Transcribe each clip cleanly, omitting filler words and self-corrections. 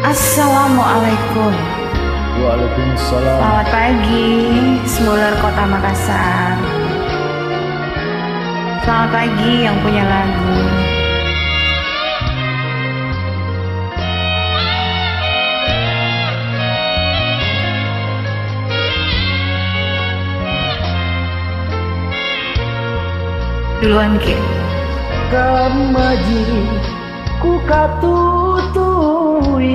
Assalamualaikum. Waalaikumsalam. Selamat pagi, Smuler Kota Makassar. Selamat pagi yang punya lagu. Duluan Ki. Kamaji ku katutui,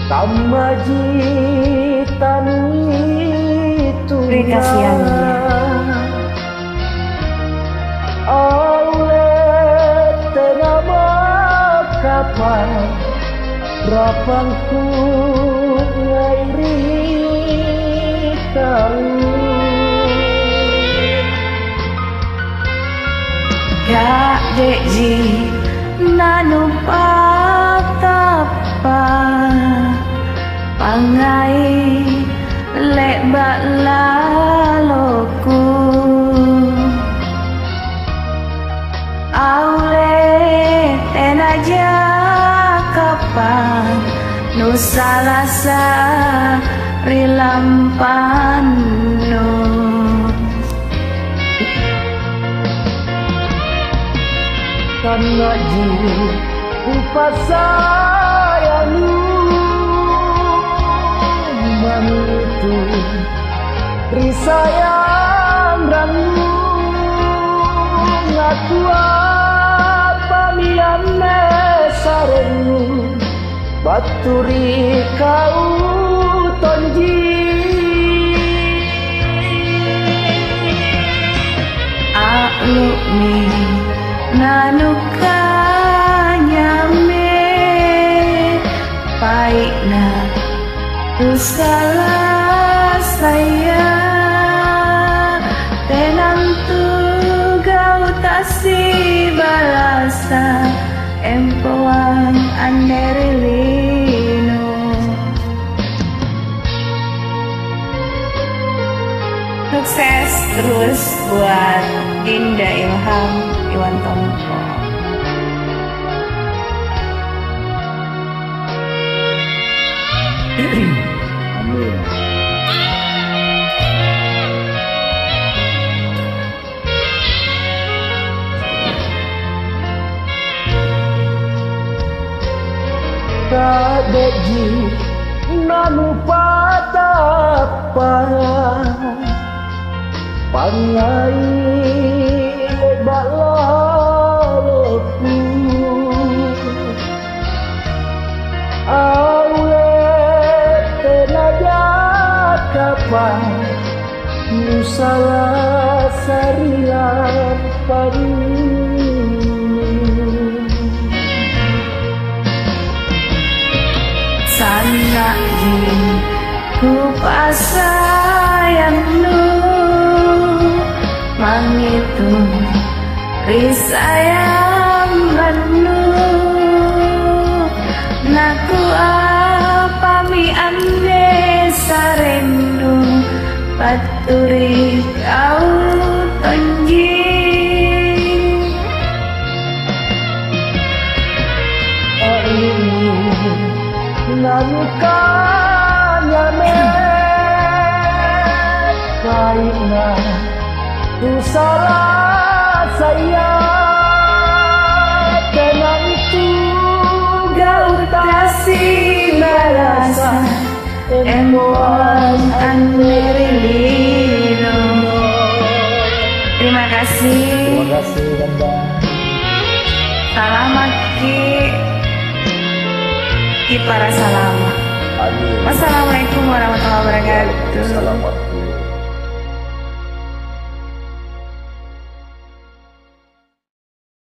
kamaji tanui Beri kasihannya. oleh tenama kapan rapangku ngairi kau. Kak Deji nanu patapa pangai lek bak laloku aule tenaja kapan nusalasa rilampano. Karena jiwa upah sayangu manitu risayang rangu ngaku apa miane sarengmu baturi kau tonji Aklukmi nanuka nyame paikna tu salah saya tenantu gau tasi balasa empoang anderilino. Sukses terus buat Dinda Ilham Iwan Tomko. Amin. Kadeji nanu patapa pangai balaloku awet tenaga kapan nusalah sarian pari Sana jin ku pasayangnu mangitu risayang ranu naku apa mi ande sarenu paturi kau tonji nanuka nyame kaina tu salah saya tenang itu gau tasi balasa empoang anderilino. Terima kasih. Terima kasih Banda. Selamat Ki para salama. Amin. Wassalamualaikum warahmatullahi wabarakatuh.